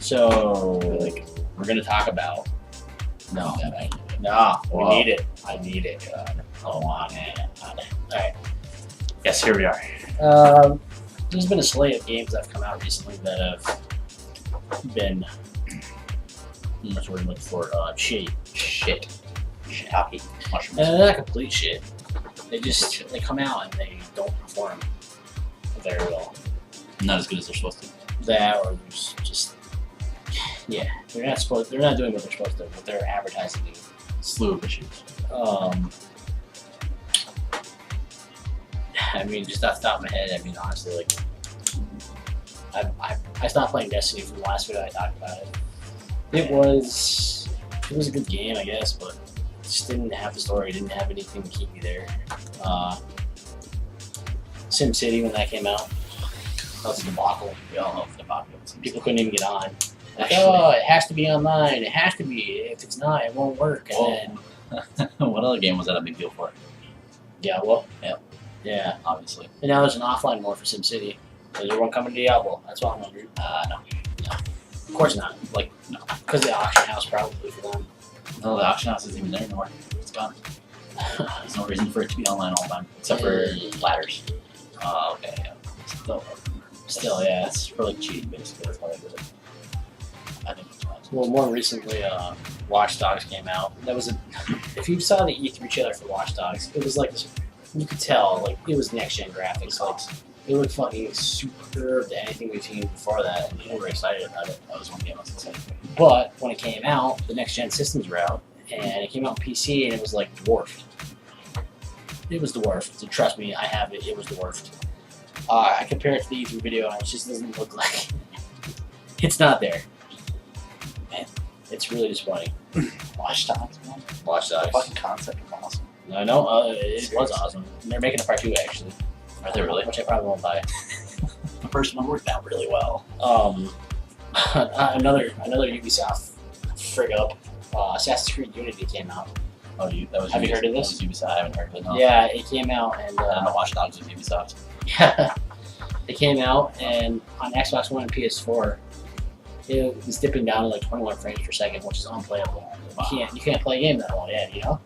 So like we're gonna talk about. No, we need it. I need it. Hold on, man. All right. Yes, here we are. There's been a slate of games that have come out recently that have been. What's the word I'm looking for? Shit. Shiitake mushrooms. Not complete shit. They come out and they don't perform very well. Not as good as they're supposed to. That or there's just they're not doing what they're supposed to. What they're advertising. Slew of issues. I mean, just off the top of my head, I mean, honestly, like, I stopped playing Destiny from the last video I talked about it. It was a good game, I guess, but it just didn't have the story, didn't have anything to keep me there. SimCity, when that came out, that was a debacle. We all know the debacle. People couldn't even get on. Like, oh, it has to be online. It has to be. If it's not, it won't work. And then, what other game was that a big deal for? Diablo. Yep. Yeah, obviously. And now there's an offline mode for SimCity. Is there one coming to Diablo? That's what I'm wondering. No. Of course not. Like, no. Because the auction house probably for them. No, the auction house isn't even there anymore. It's gone. There's no reason for it to be online all the time, except for ladders. Okay. Yeah. Still, yeah. It's for like cheating, basically. That's why they did it. I think it's right. Well, more recently, Watch Dogs came out. That was if you saw the E3 trailer for Watch Dogs, it was like this. You could tell, like, it was next-gen graphics. Like, it looked fucking superb to anything we've seen before that, and people were excited about it. That was one game I was excited about. But when it came out, the next-gen systems were out, and it came out on PC, and it was, like, dwarfed. It was dwarfed. So trust me, I have it. It was dwarfed. I compare it to the E3 video, and it just doesn't look like it's not there. Man, it's really disappointing. Watch Dogs, man. Watch Dogs. The fucking concept was awesome. I know, it was awesome. And they're making a part 2, actually. Are they really? Which I probably won't buy. The first one worked out really well. Another Ubisoft frig up. Assassin's Creed Unity came out. Oh, have you heard of this? Ubisoft. I haven't heard of it. No. Yeah, it came out and. I don't know. Watch Dogs was Ubisoft. Yeah, it came out and on Xbox One and PS4, it was dipping down to like 21 frames per second, which is unplayable. Wow. You can't play a game that well yet, you know.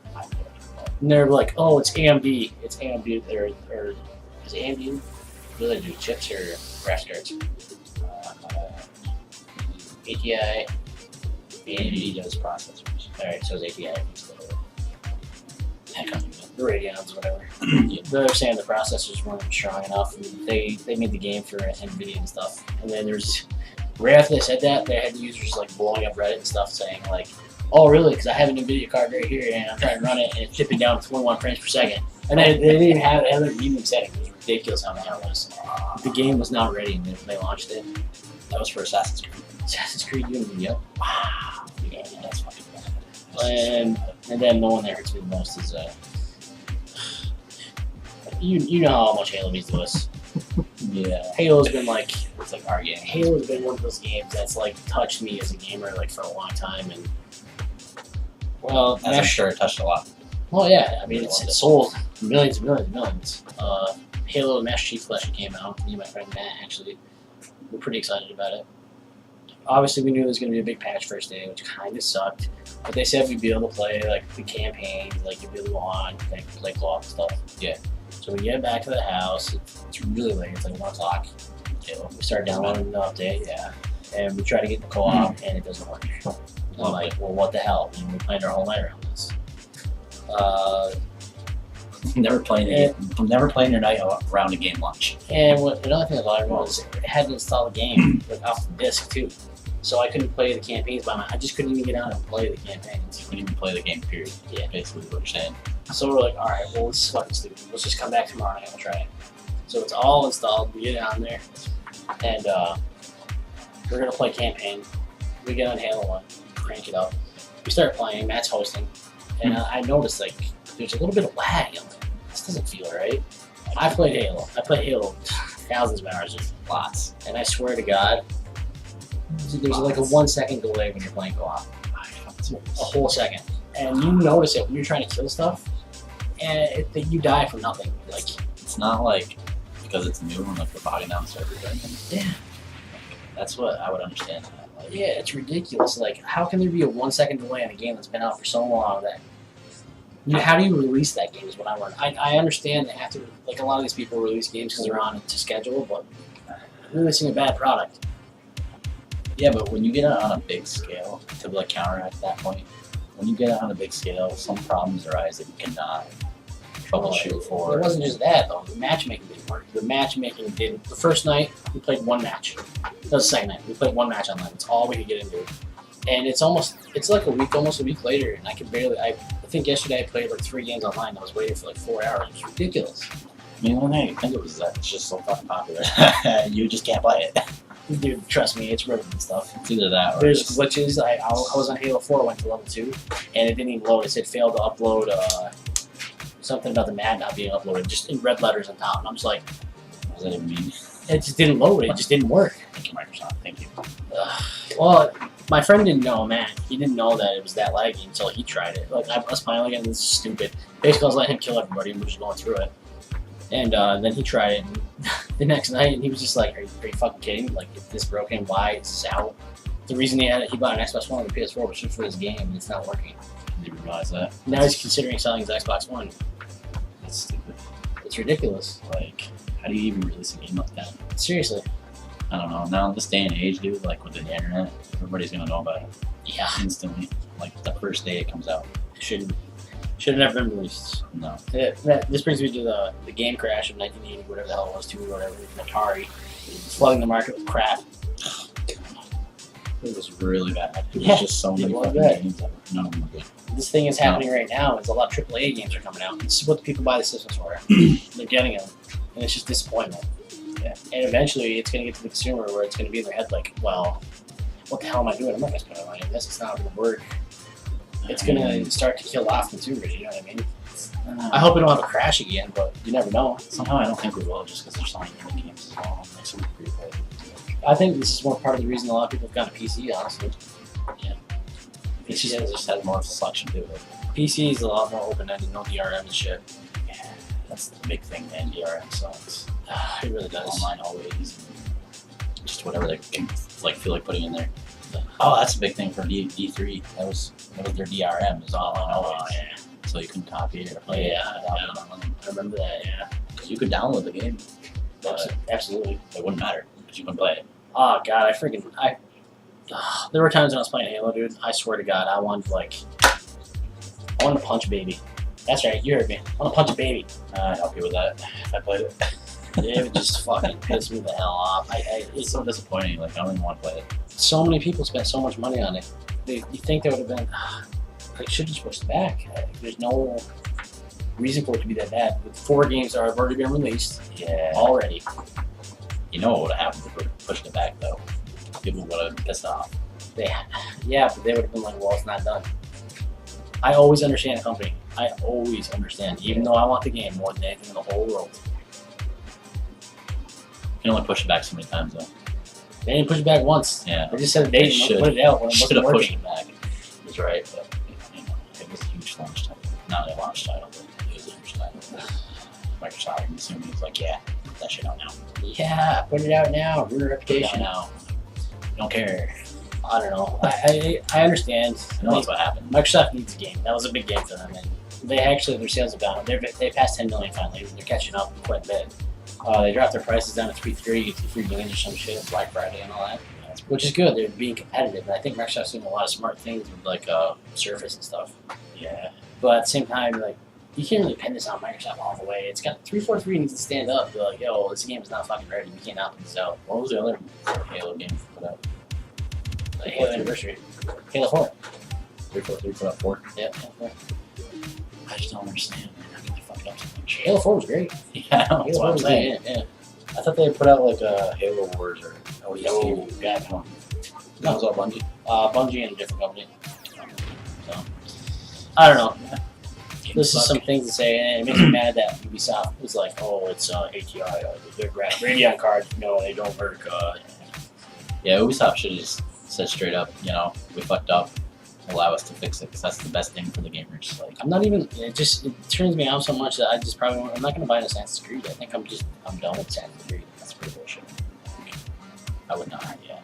And they're like, oh, it's AMD. It's AMD. Or is it AMD? What do they do? Chips or graphics cards? ATI. AMD does processors. Alright, so it's ATI. The Radeons, whatever. They're saying the processors weren't strong enough. And they made the game for NVIDIA and stuff. And then there's, right after they said that, they had the users like blowing up Reddit and stuff saying like, oh really, because I have an NVIDIA card right here and I'm trying to run it and it's dipping down to 21 frames per second. And they didn't even have it other medium setting. It was ridiculous how bad it was. The game was not ready when they launched it. That was for Assassin's Creed. Assassin's Creed Unity, yep. Wow. Yeah, that's fucking bad. And then the one that hurts me the most is you know how much Halo means to us. Yeah. Halo's been like, it's like our game. Halo's been one of those games that's like touched me as a gamer like for a long time, and well, I'm sure it touched a lot. Well, yeah, I mean it sold millions and millions and millions. Halo Master Chief Collection came out. Me and my friend Matt actually were pretty excited about it. Obviously, we knew it was going to be a big patch first day, which kind of sucked. But they said we'd be able to play like the campaigns, like you'd be able to go on, like play co-op and stuff. Yeah. So we get back to the house. It's really late. It's like 1 o'clock. We start downloading the update, yeah, and we try to get the co-op, and it doesn't work. I'm like, well, what the hell? I mean, we planned our whole night around this. Never playing your night around a game launch. And another thing that bothered me was it had to install the game like off the disc too, so I couldn't play the campaigns by myself. I just couldn't even get on and play the campaigns. You couldn't even play the game, period. Yeah, basically what you're saying. So we're like, all right, well, this is fucking stupid. Let's just come back tomorrow and we'll try it. So it's all installed. We get it on there, and we're gonna play campaign. We get on Halo 1, crank it up. We start playing. Matt's hosting, and I noticed like there's a little bit of lag. I'm like, this doesn't feel right. I played Halo. I played Halo thousands of hours, lots, and I swear to God, there's like a 1 second delay when you're playing co-op. A whole second, and you notice it when you're trying to kill stuff, and you die from nothing. Like it's not like because it's new and like the body down servers or anything. Yeah, that's what I would understand. Yeah, it's ridiculous. Like, how can there be a 1 second delay on a game that's been out for so long that? How do you release that game? Is what I learned. I understand they have to. Like a lot of these people release games because they're on it to schedule, but releasing a bad product. Yeah, but when you get it on a big scale to like counteract that point, when you get it on a big scale, some problems arise that you cannot troubleshoot for. It wasn't just that though. The matchmaking didn't work. The matchmaking didn't. The first night we played one match. That was the second night we played one match online. That's all we could get into. And it's like almost a week later, and I could barely. I think yesterday I played like 3 games online. I was waiting for like 4 hours. It's ridiculous. I mean, the only thing I think of is that it's just so fucking popular. You just can't play it. Dude, trust me, it's ripping and stuff. It's either that or there's glitches. I was on Halo 4, went to level 2, and it didn't even load. It said failed to upload. Something about the map not being uploaded, just in red letters on top. And I'm just like, what does that even mean? It just didn't load. It just didn't work. Thank you, Microsoft. Thank you. Well, my friend didn't know, man. He didn't know that it was that laggy until he tried it. Like, I was playing again, this is stupid. Basically, I was letting him kill everybody, and we're just going through it. And then he tried it and the next night, and he was just like, are you fucking kidding? Like, if this broken, why is this out? The reason he bought an Xbox One and a PS4 was just for his game, and it's not working. Did you realize that? Now he's considering selling his Xbox One. That's stupid. It's ridiculous. Like, how do you even release a game like that? Seriously. I don't know. Now, in this day and age, dude, like with the internet, everybody's gonna know about it. Yeah. Instantly. Like, the first day it comes out. Should have never been released. No. This brings me to the game crash of 1980, whatever the hell it was, 2 or whatever, Atari. Flooding the market with crap. It was really bad. It Yeah, was just so many it was fucking bad. games that none of them were good. This thing is happening right now. Is a lot of AAA games are coming out. This is what the people buy the systems for. They're getting them, and it's just disappointment. Yeah. And eventually, it's going to get to the consumer where it's going to be in their head like, well, what the hell am I doing? I'm not going to spend my money on this. It's not going to work. It's going to start to kill off consumers. You know what I mean? I hope we don't have a crash again, but you never know. Somehow I don't think we will, just because there's so many indie games as well. Like some free play. I think this is more part of the reason a lot of people have gone to PC, honestly. Yeah. PC just has more selection to it. PC is a lot more open-ended, no DRM and shit. Yeah, that's the big thing, man. DRM sucks. It really does. Online always. Just whatever they can like feel like putting in there. Oh, that's a big thing for D3. That was their DRM is online always. Yeah. So you couldn't copy it or play it. I remember that, yeah. You could download the game, but Absolutely. it wouldn't matter because you couldn't play it. Oh, God, there were times when I was playing Halo, dude, I swear to God, I wanted to punch baby. That's right, you heard me. I want to punch a baby. I'd help you with that if I played it. It would just fucking piss me the hell off. It's so disappointing. Like, I don't even want to play it. So many people spent so much money on it. You think they would have been, they should just push it back. There's no reason for it to be that bad. With 4 games that have already been released Yeah. already. You know what would have happened if we pushed it back, though? People would have been pissed off. Yeah, but they would have been like, well, it's not done. I always understand a company. I always understand, even though I want the game more than anything in the whole world. You can only push it back so many times, though. They didn't push it back once. Yeah. They just said they didn't put it out when it Should wasn't have pushed working. it back. He was right, but you know, it was a huge launch title. Not a launch title, but it was a huge title. Microsoft, I'm assuming, was like, yeah, put that shit out now. Yeah, put it out now. Ruin your Put it out reputation. now. You don't care. I don't know. I understand. I know that's what happened. Microsoft needs a game. That was a big game for them, and they actually their sales have gone up. They passed 10 million finally. They're catching up quite a bit. They dropped their prices down to 3.3, 3 million or some shit. Black Friday and all that, which is good. They're being competitive, and I think Microsoft's doing a lot of smart things with like Surface and stuff. Yeah. But at the same time, like you can't really pin this on Microsoft all the way. It's got 343 needs to stand up. Be like, yo, this game is not fucking ready. We cannot put this out. What was the other Halo game put out? Like Halo Anniversary, Halo 4. 343 put out 4? Yeah. I just don't understand, man. How can they fuck it up so much? Halo 4 was great. Yeah, that's Halo what 4 I'm was saying. great. Yeah. I thought they put out like a Halo Wars or ODST. No, God, no. That was all Bungie. Bungie and a different company. So, I don't know. This is some things to say, and it makes me mad that Ubisoft was like, oh, it's ATI, they're Radeon cards. No, they don't work. Yeah, Ubisoft should have just said straight up, you know, we fucked up. Allow us to fix it, because that's the best thing for the gamers. Like, I'm not even. It turns me off so much that I just probably I'm not gonna buy an Assassin's Creed. I think I'm done with Assassin's Creed. that's pretty bullshit. I would not, yeah.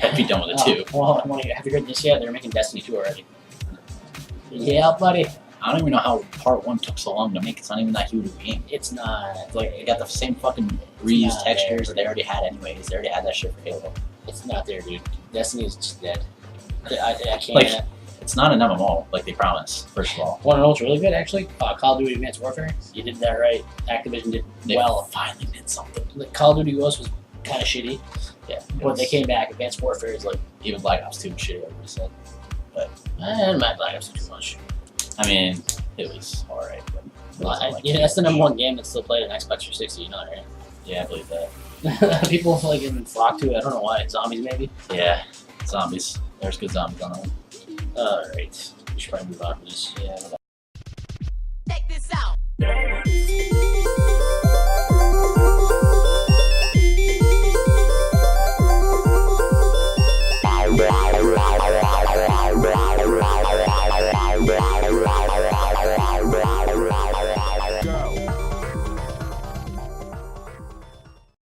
I'd be done with it too. Well, have you heard this yet? They're making Destiny 2 already. Yeah, buddy. I don't even know how part 1 took so long to make. It's not even that huge of a game. It's not. It's like, they got the same fucking reused not textures there. they already had anyways. They already had that shit for Halo. It's not there, dude. Destiny is just dead. I can't. Like, it's not an MMO like they promised, first of all. Want to know what's really good, actually? Call of Duty Advanced Warfare. You did that right. Activision did They well. finally did something. Like, Call of Duty Ghost was kind of shitty, Yeah. but they came back. Advanced Warfare is like, Even Black Ops 2 and shit, everybody said. my Black Ops is too much. I mean, it was alright, but it wasn't like Yeah, that's the huge. #1 game that's still played on Xbox 360. You know that, Yeah, I believe that. right? People like even flock to it. I don't know why. Zombies, maybe. Yeah, zombies. There's good zombies on that one. All right. We should probably move on from this. Yeah,